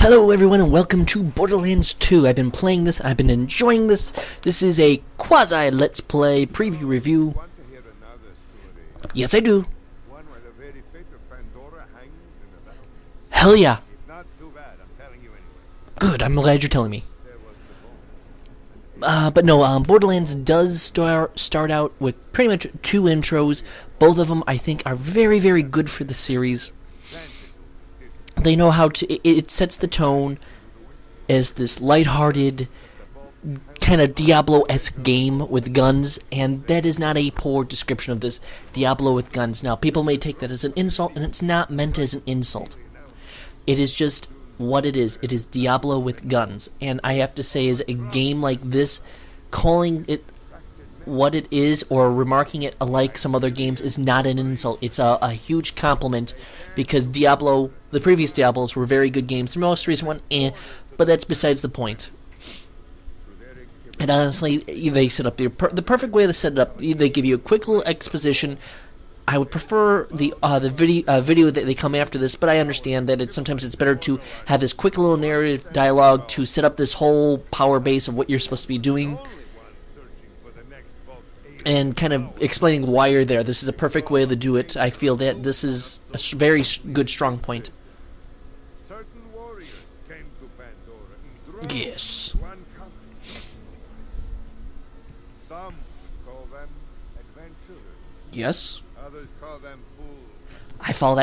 Hello everyone and welcome to Borderlands 2. I've been playing this, I've been enjoying this. This is a quasi Let's Play preview review. Yes I do. Hell yeah. Good, I'm glad you're telling me. But no, Borderlands does start out with pretty much two intros. Both of them I think are very, very good for the series. They know how to, it sets the tone as this lighthearted, kind of Diablo-esque game with guns, and that is not a poor description of this, Diablo with guns. Now, people may take that as an insult, and it's not meant as an insult. It is just what it is. It is Diablo with guns, and I have to say, as a game like this, calling it what it is or remarking it alike some other games is not an insult. It's a huge compliment, because Diablo, the previous Diablos were very good games. The most recent one, but that's besides the point. And honestly, they set up the perfect way to set it up. They give you a quick little exposition. I would prefer the video that they come after this, but I understand that sometimes it's better to have this quick little narrative dialogue to set up this whole power base of what you're supposed to be doing, and kind of explaining why you're there. This is a perfect way to do it. I feel that this is a very good strong point. Yes. Some call them adventurers. Yes. Others call them fools. I fall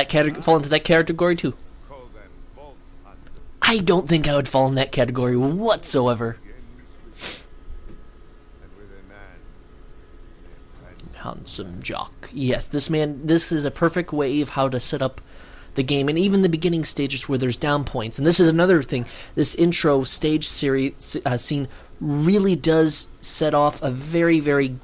into that category too. Call them vault hunters. I don't think I would fall in that category whatsoever. Handsome jock. Yes, this is a perfect way of how to set up the game, and even the beginning stages where there's down points. And this is another thing. This intro stage series scene really does set off a very, very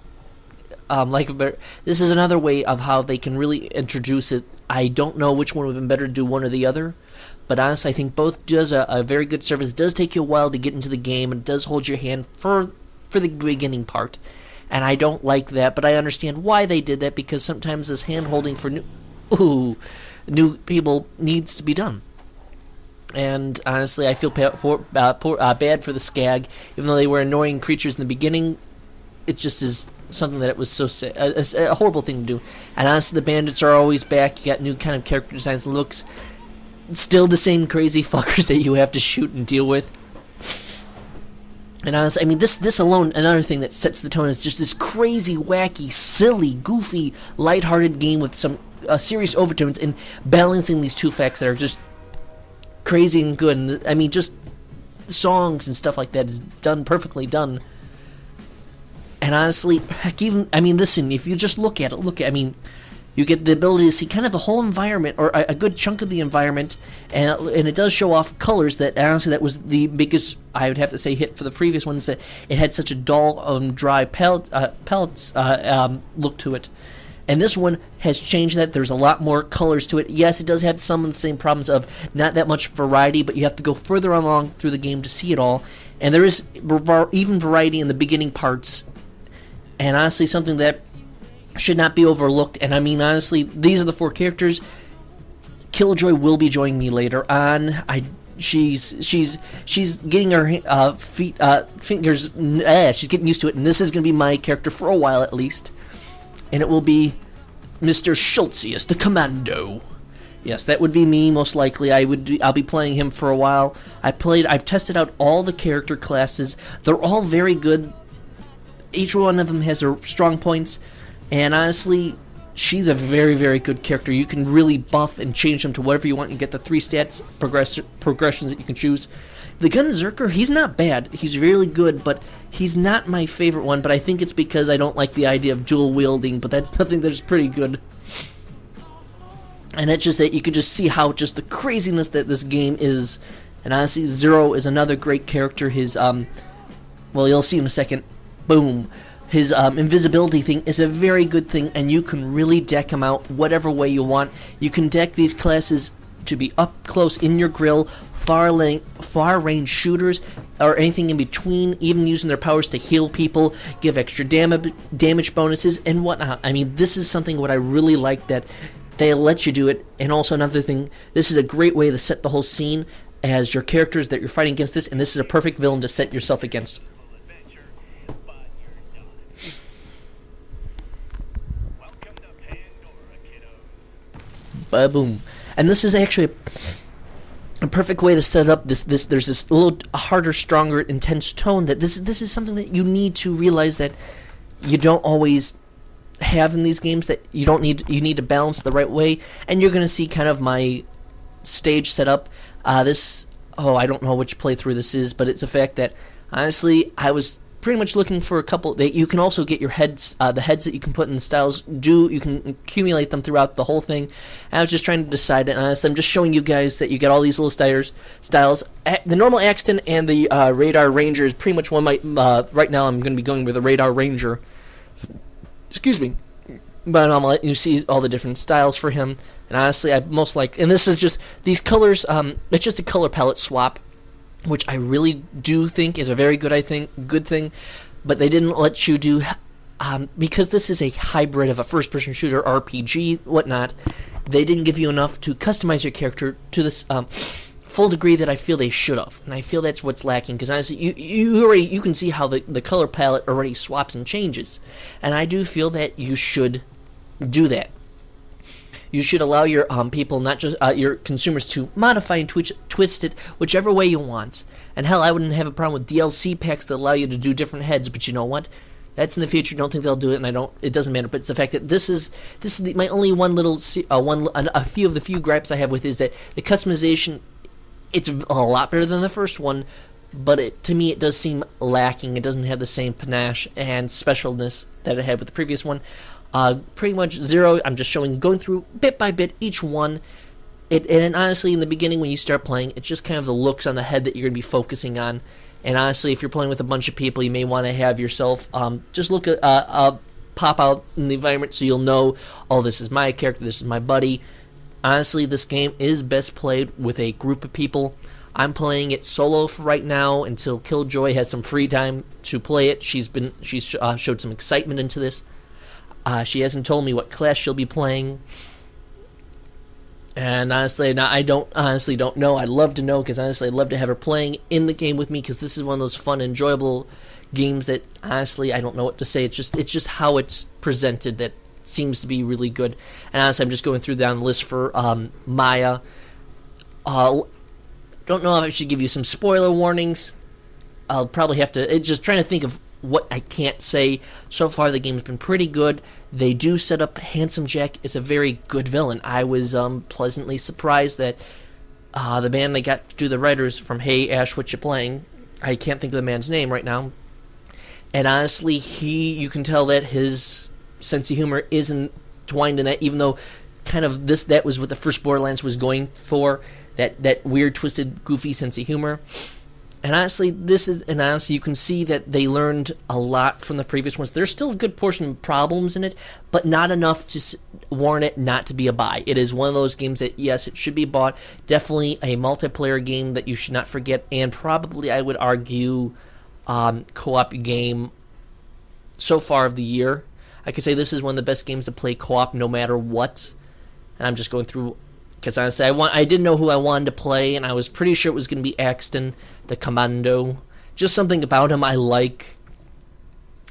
this is another way of how they can really introduce it. I don't know which one would have been better to do, one or the other, but honestly, I think both does a very good service. It does take you a while to get into the game, and it does hold your hand for the beginning part. And I don't like that, but I understand why they did that, because sometimes this hand-holding for new people needs to be done. And honestly, I feel bad for the Skag. Even though they were annoying creatures in the beginning, it just is something that it was so a horrible thing to do. And honestly, the bandits are always back. You got new kind of character designs and looks. Still the same crazy fuckers that you have to shoot and deal with. And honestly, I mean, this alone, another thing that sets the tone is just this crazy, wacky, silly, goofy, lighthearted game with some serious overtones, and balancing these two facts that are just crazy and good. And I mean, just songs and stuff like that is done perfectly done. And honestly, heck, even, I mean, listen, if you just look at it, I mean, you get the ability to see kind of the whole environment, or a good chunk of the environment, and it does show off colors that, honestly, that was the biggest, I would have to say, hit for the previous ones, that it had such a dull, dry pellets look to it. And this one has changed that. There's a lot more colors to it. Yes, it does have some of the same problems of not that much variety, but you have to go further along through the game to see it all. And there is even variety in the beginning parts, and honestly, something that should not be overlooked. And I mean, honestly, these are the four characters. Killjoy will be joining me later on. She's getting her fingers. She's getting used to it, and this is going to be my character for a while at least. And it will be Mr. Schultzius, the Commando. Yes, that would be me most likely. I'll be playing him for a while. I've tested out all the character classes. They're all very good. Each one of them has their strong points. And honestly, she's a very, very good character. You can really buff and change them to whatever you want. You get the 3 stats progressions that you can choose. The Gunzerker, he's not bad. He's really good, but he's not my favorite one. But I think it's because I don't like the idea of dual wielding. But that's something that's pretty good. And that's just that you can just see how just the craziness that this game is. And honestly, Zero is another great character. His well, you'll see in a second. Boom. His invisibility thing is a very good thing, and you can really deck him out whatever way you want. You can deck these classes to be up close in your grill, far range shooters, or anything in between, even using their powers to heal people, give extra damage bonuses, and whatnot. I mean, this is something what I really like, that they let you do it. And also another thing, this is a great way to set the whole scene. as your characters that you're fighting against this, and this is a perfect villain to set yourself against. Boom. And this is actually a perfect way to set up this. There's this little harder, stronger, intense tone that this is something that you need to realize that you don't always have in these games, that you need to balance the right way. And you're going to see kind of my stage setup. I don't know which playthrough this is, but it's a fact that honestly I was pretty much looking for a couple that you can also get your heads, the heads that you can put in the styles. You can accumulate them throughout the whole thing. And I was just trying to decide, and honestly, I'm just showing you guys that you get all these little styles. The normal Axton and the Radar Ranger is pretty much one of my. Right now, I'm going to be going with the Radar Ranger. Excuse me, but I'm letting you see all the different styles for him. And honestly, I most like, and this is just these colors. It's just a color palette swap, which I really do think is a very good thing, but they didn't let you do, because this is a hybrid of a first-person shooter, RPG, whatnot. They didn't give you enough to customize your character to this full degree that I feel they should have, and I feel that's what's lacking. Because honestly, you can see how the color palette already swaps and changes, and I do feel that you should do that. You should allow your people, not just your consumers, to modify and twist it whichever way you want. And hell, I wouldn't have a problem with DLC packs that allow you to do different heads. But you know what? That's in the future. Don't think they'll do it, and it doesn't matter. But it's the fact that this is my only a few of the few gripes I have with is that the customization, it's a lot better than the first one, but to me it does seem lacking. It doesn't have the same panache and specialness that it had with the previous one. Pretty much zero. I'm just going through bit by bit each one. And honestly, in the beginning when you start playing, it's just kind of the looks on the head that you're going to be focusing on. And honestly, if you're playing with a bunch of people, you may want to have yourself just look at pop out in the environment so you'll know, oh, this is my character, this is my buddy. Honestly, this game is best played with a group of people. I'm playing it solo for right now until Killjoy has some free time to play it. She's showed some excitement into this. She hasn't told me what class she'll be playing. And honestly, I don't know. I'd love to know, because honestly, I'd love to have her playing in the game with me, because this is one of those fun, enjoyable games that honestly, I don't know what to say. It's just how it's presented that seems to be really good. And honestly, I'm just going through down the list for Maya. Don't know if I should give you some spoiler warnings. I'll probably have to. Just trying to think of what I can't say. So far, the game's been pretty good. They do set up Handsome Jack as a very good villain. I was pleasantly surprised that the man they got to do the writers from Hey Ash, What You Playing? I can't think of the man's name right now. And honestly, you can tell that his sense of humor isn't twined in that, even though kind of that was what the first Borderlands was going for, that weird, twisted, goofy sense of humor. And honestly, you can see that they learned a lot from the previous ones. There's still a good portion of problems in it, but not enough to warrant it not to be a buy. It is one of those games that, yes, it should be bought. Definitely a multiplayer game that you should not forget, and probably, I would argue, co-op game so far of the year. I could say this is one of the best games to play co-op no matter what. And I'm just going through, because honestly, I didn't know who I wanted to play, and I was pretty sure it was going to be Axton, the Commando. Just something about him I like.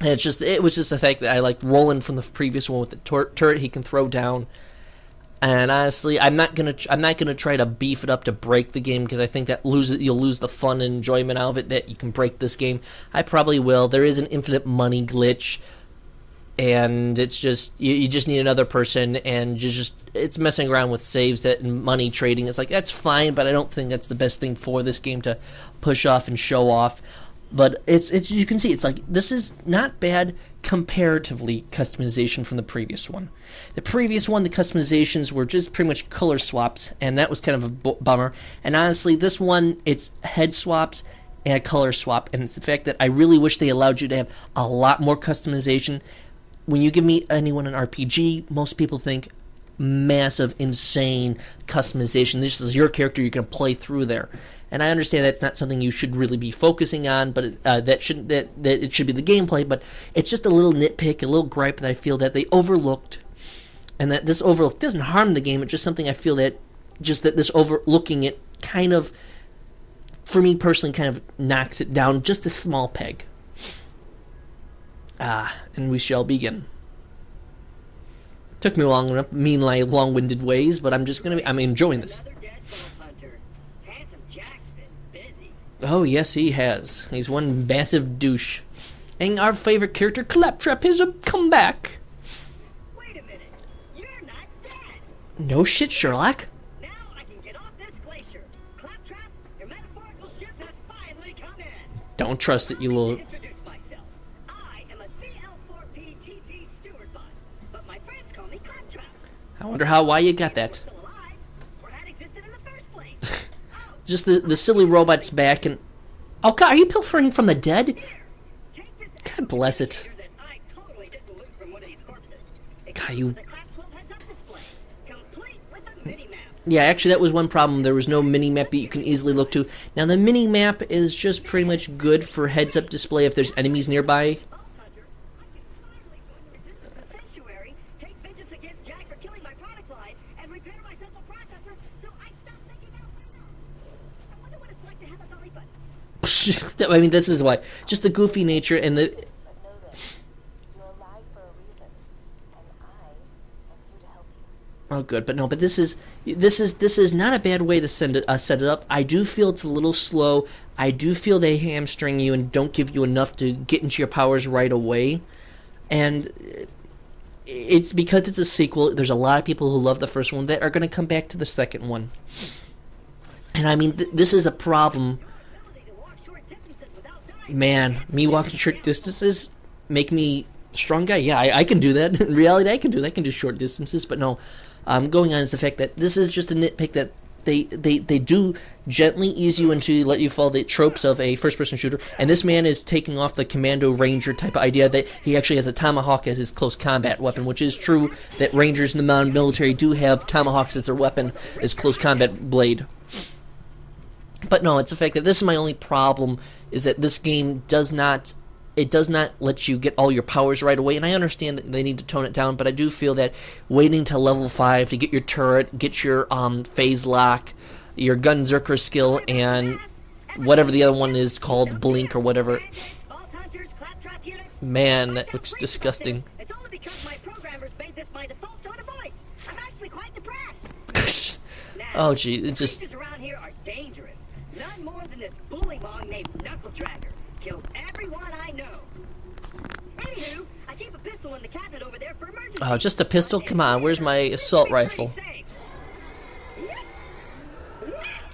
And it was just the fact that I like Roland from the previous one with the turret he can throw down. And honestly, I'm not gonna try to beef it up to break the game, because I think that you'll lose the fun and enjoyment out of it that you can break this game. I probably will. There is an infinite money glitch, and it's just you just need another person, and it's messing around with saves and money trading. It's like, that's fine, but I don't think that's the best thing for this game to push off and show off. But it's you can see it's like, this is not bad comparatively customization from the previous one. The previous one, the customizations were just pretty much color swaps, and that was kind of a bummer. And honestly, this one, it's head swaps and a color swap, and it's the fact that I really wish they allowed you to have a lot more customization. When you give anyone an RPG, most people think massive, insane customization. This is your character, you're going to play through there. And I understand that's not something you should really be focusing on, but that it should be the gameplay. But it's just a little nitpick, a little gripe that I feel that they overlooked, and that this overlook doesn't harm the game. It's just something I feel that this overlooking it kind of for me personally, kind of knocks it down just a small peg. And we shall begin. Took me long enough, long-winded ways, but I'm enjoying this. Oh, yes, he has. He's one massive douche. And our favorite character, Claptrap, has come back. Wait a minute. You're not dead. No shit, Sherlock. Now I can get off this glacier. Claptrap, your metaphorical ship has finally come in. Don't trust it, you little... To introduce myself. I am a CL4P TP steward bot, but my friends call me Claptrap. I wonder why you got that. Still alive, or had existed in the first place. Just the silly robot's back and... Oh, God, are you pilfering from the dead? Take this God bless it. picture that I totally didn't loot from one of these corpses. God, you... The Class 12 heads-up display, complete with a mini-map. Yeah, actually, that was one problem. There was no mini-map that you can easily look to. Now, the mini-map is just pretty much good for heads-up display if there's enemies nearby. Hunter, I can finally resist the sanctuary, take vengeance against Jack for killing my product line, and repair my central processor, so I stopped thinking out loud. I wonder what it's like to have a belly button. I mean, this is why. Just the goofy nature and the... But know this, you're alive for a reason, and I am here to help you. Oh, good, but no, but this is not a bad way to set it up. I do feel it's a little slow. I do feel they hamstring you and don't give you enough to get into your powers right away. And it's because it's a sequel. There's a lot of people who love the first one that are going to come back to the second one. And I mean, this is a problem. Ability to walk short distances without dying. Man, me walking short distances make me strong guy. Yeah, I can do that. In reality, I can do that. I can do short distances. But no, going on is the fact that this is just a nitpick that they do gently ease you into, let you follow the tropes of a first-person shooter. And this man is taking off the commando ranger type of idea that he actually has a tomahawk as his close combat weapon, which is true that rangers in the military do have tomahawks as their weapon, as close combat blade. But no, it's the fact that this is my only problem, is that this game does not let you get all your powers right away, and I understand that they need to tone it down, but I do feel that waiting till level 5 to get your turret, get your phase lock, your gunzerker skill, and whatever the other one is called, blink or whatever. Vault hunters, Claptrap units. Man, that looks disgusting. It's only because my programmers made this my default tone of voice. I'm actually quite depressed. Now, Oh, gee, it just... creatures around here are dangerous. None more than this bullymong named Knuckle Dragger. Killed everyone I know. Anywho, I keep a pistol in the cabinet over there for emergency. Oh, just a pistol? Come on, where's my assault rifle?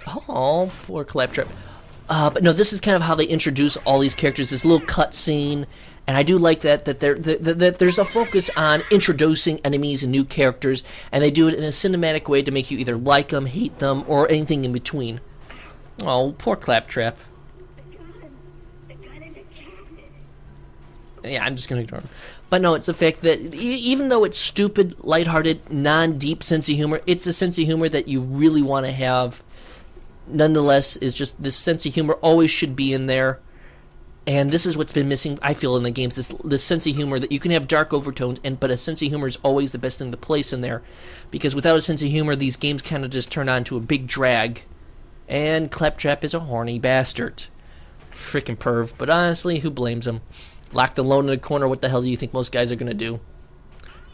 Oh, poor Claptrap. But no, this is kind of how they introduce all these characters, this little cut scene, and I do like that there's a focus on introducing enemies and new characters, and they do it in a cinematic way to make you either like them, hate them, or anything in between. Oh, poor Claptrap. The gun in the cabinet. Yeah, I'm just gonna ignore him. But no, it's the fact that even though it's stupid, lighthearted, non-deep sense of humor, it's a sense of humor that you really want to have. Nonetheless, is just this sense of humor always should be in there, and this is what's been missing, I feel, in the games. This sense of humor that you can have dark overtones, but a sense of humor is always the best thing to place in there, because without a sense of humor, these games kind of just turn on to a big drag. And Claptrap is a horny bastard, freaking perv. But honestly, who blames him? Locked alone in a corner. What the hell do you think most guys are gonna do?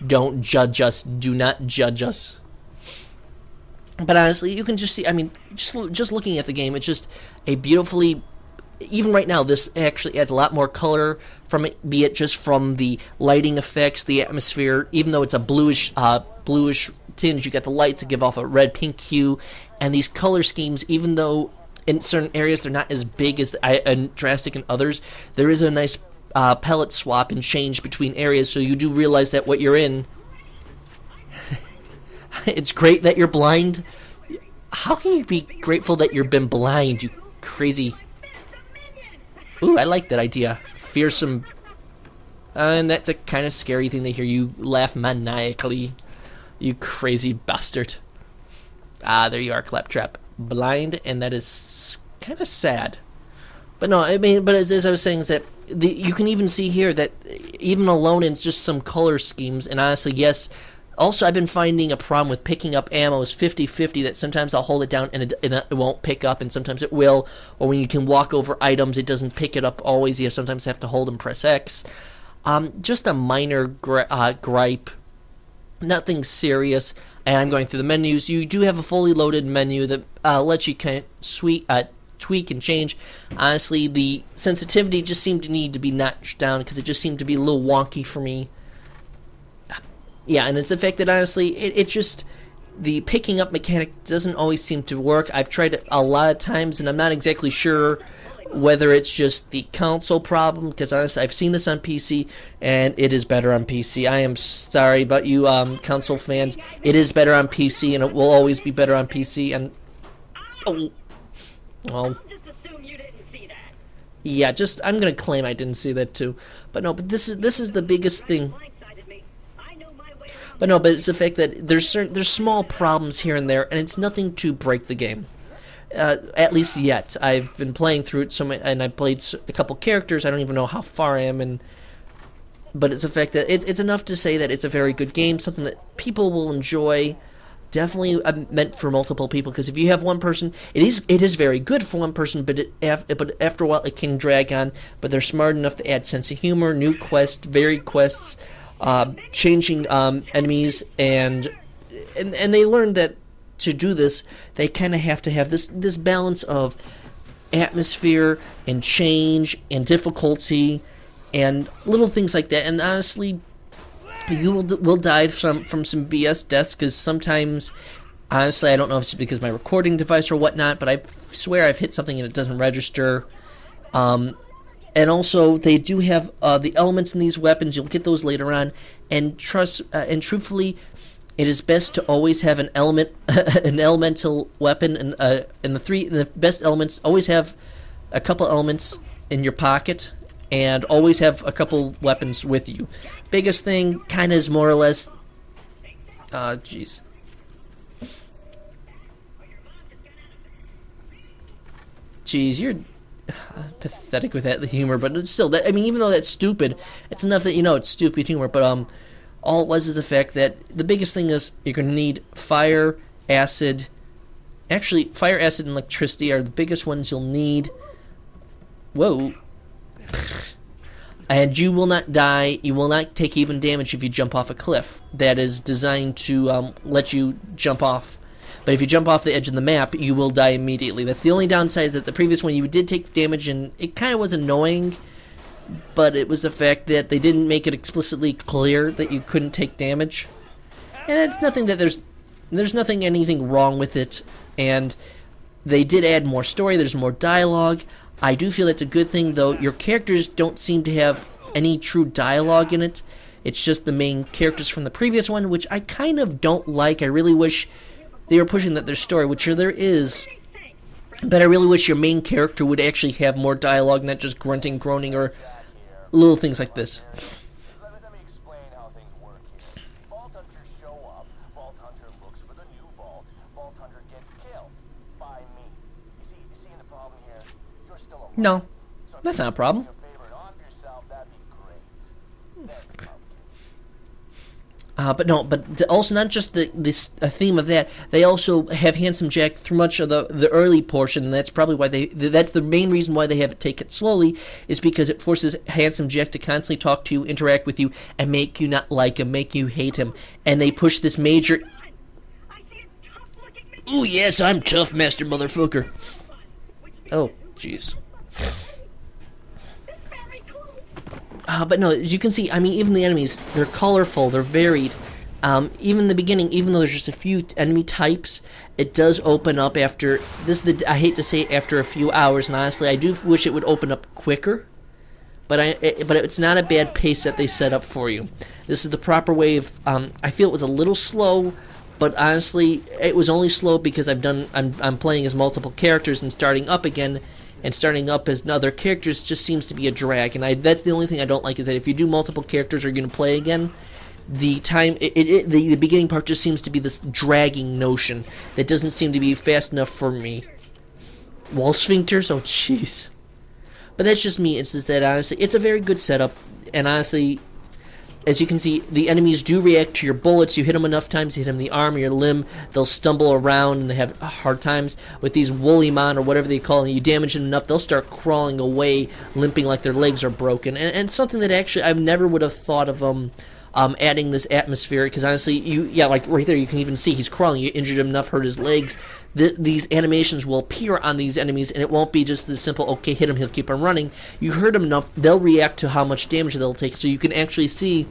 Don't judge us. Do not judge us. But honestly, you can just see, I mean, just looking at the game, it's just a beautifully, even right now, this actually adds a lot more color from it, be it just from the lighting effects, the atmosphere, even though it's a bluish tinge, you got the lights that give off a red-pink hue, and these color schemes, even though in certain areas they're not as big as and drastic in others, there is a nice palette swap and change between areas, so you do realize that what you're in... It's great that you're blind. How can you be grateful that you've been blind, you crazy... Ooh, I like that idea. Fearsome. And that's a kind of scary thing to hear you laugh maniacally. You crazy bastard. Ah, there you are, Claptrap. Blind, and that is kind of sad. But no, I mean, but as I was saying, is that you can even see here that even alone in just some color schemes, and honestly, yes, Also, I've been finding a problem with picking up ammo is 50-50, that sometimes I'll hold it down and it won't pick up, and sometimes it will. Or when you can walk over items, it doesn't pick it up always. You sometimes have to hold and press X. Just a minor gripe. Nothing serious. And I'm going through the menus. You do have a fully loaded menu that lets you kind of tweak and change. Honestly, the sensitivity just seemed to need to be notched down because it just seemed to be a little wonky for me. Yeah, and it's the fact that honestly, it just, the picking up mechanic doesn't always seem to work. I've tried it a lot of times, and I'm not exactly sure whether it's just the console problem, because honestly, I've seen this on PC, and it is better on PC. I am sorry about you console fans. It is better on PC, and it will always be better on PC, and... Oh. Well... Yeah, I'm gonna claim I didn't see that too. But no, but this is the biggest thing. But no, but it's the fact that there's small problems here and there, and it's nothing to break the game. At least yet. I've been playing through it and I played a couple characters. I don't even know how far I am, but it's the fact that it's enough to say that it's a very good game, something that people will enjoy. Definitely meant for multiple people, because if you have one person, it is very good for one person, but after a while it can drag on. But they're smart enough to add sense of humor, new quests, varied quests, changing enemies, and they learned that to do this, they kind of have to have this balance of atmosphere and change and difficulty and little things like that. And honestly, you will die from some BS deaths, because sometimes, honestly, I don't know if it's because my recording device or whatnot, but I swear I've hit something and it doesn't register. And also, they do have the elements in these weapons. You'll get those later on, and truthfully, it is best to always have an elemental weapon, and the best elements. Always have a couple elements in your pocket, and always have a couple weapons with you. Biggest thing, kind of, is more or less. Jeez. Jeez, you're pathetic with that humor, but it's still, I mean, even though that's stupid, it's enough that you know it's stupid humor. But all it was is the fact that the biggest thing is you're going to need fire, acid. Actually, fire, acid, and electricity are the biggest ones you'll need. Whoa. And you will not die, you will not take even damage if you jump off a cliff. That is designed to let you jump off. But if you jump off the edge of the map, you will die immediately. That's the only downside, is that the previous one you did take damage, and it kind of was annoying. But it was the fact that they didn't make it explicitly clear that you couldn't take damage. And it's nothing that there's anything wrong with it. And they did add more story, there's more dialogue. I do feel that's a good thing, though. Your characters don't seem to have any true dialogue in it. It's just the main characters from the previous one, which I kind of don't like. I really wish they were pushing that there's story, which there is. But I really wish your main character would actually have more dialogue, not just grunting, groaning, or little things like this. Let me explain how things work here. Vault hunters show up. Vault hunter looks for the new vault. Vault hunter gets killed by me. You see the problem here? You're still alive. No, that's not a problem. If you do me a favor and arm yourself, that'd be great. Thanks, Pumpkin. But also not just this theme of that. They also have Handsome Jack through much of the early portion, and that's probably why that's the main reason why they have it take it slowly, is because it forces Handsome Jack to constantly talk to you, interact with you, and make you not like him, make you hate him. And they push this major. Ooh, yes, I'm tough, master motherfucker. Oh, jeez. But no, as you can see, I mean, even the enemies, they're colorful, they're varied. Even in the beginning, even though there's just a few enemy types, it does open up after, I hate to say it, after a few hours, and honestly, I do wish it would open up quicker. But it's not a bad pace that they set up for you. This is the proper way of, I feel it was a little slow, but honestly, it was only slow because I'm playing as multiple characters and starting up again. And starting up as other characters just seems to be a drag, and that's the only thing I don't like, is that if you do multiple characters or you're going to play again, the beginning part just seems to be this dragging notion that doesn't seem to be fast enough for me. Wall sphincters? Oh, jeez. But that's just me. It's just that, honestly, it's a very good setup, and honestly, as you can see, the enemies do react to your bullets. You hit them enough times, you hit them in the arm or your limb, they'll stumble around and they have hard times. With these woolly mon or whatever they call them, you damage them enough, they'll start crawling away, limping like their legs are broken. And something that actually I never would have thought of adding this atmosphere, because honestly, like right there, you can even see he's crawling. You injured him enough, hurt his legs. These animations will appear on these enemies, and it won't be just the simple, okay, hit him, he'll keep on running. You hurt him enough, they'll react to how much damage they'll take, so you can actually see,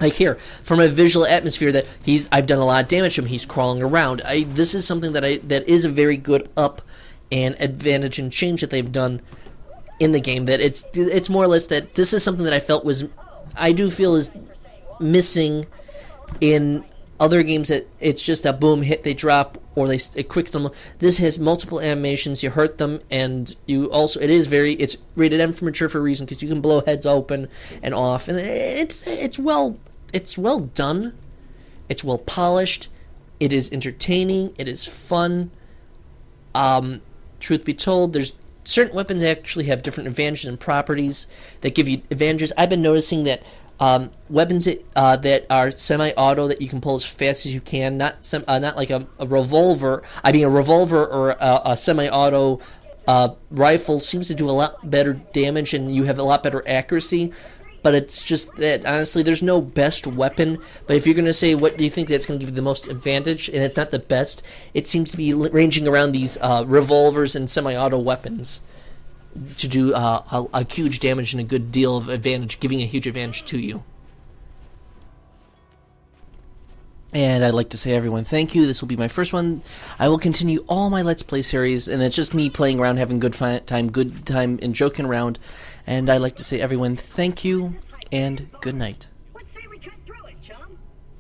like here, from a visual atmosphere, that I've done a lot of damage to him, he's crawling around. This is something that is a very good up and advantage and change that they've done in the game. That it's more or less that this is something that I do feel is missing in other games, that it's just a boom, hit, they drop, or it quicks them. This has multiple animations, you hurt them, and it's rated M for mature for a reason, because you can blow heads open and off, and it's well done, it's well polished, it is entertaining, it is fun. Truth be told, there's certain weapons that actually have different advantages and properties that give you advantages. I've been noticing that weapons that are semi-auto, that you can pull as fast as you can, not like a revolver. I mean, a revolver or a semi-auto rifle seems to do a lot better damage, and you have a lot better accuracy. But it's just that, honestly, there's no best weapon. But if you're going to say, what do you think that's going to give you the most advantage, and it's not the best, it seems to be ranging around these revolvers and semi-auto weapons to do a huge damage and a good deal of advantage, giving a huge advantage to you. And I'd like to say, everyone, thank you. This will be my first one. I will continue all my Let's Play series, and it's just me playing around, having good time, and joking around. And I'd like to say, everyone, thank you, and good night.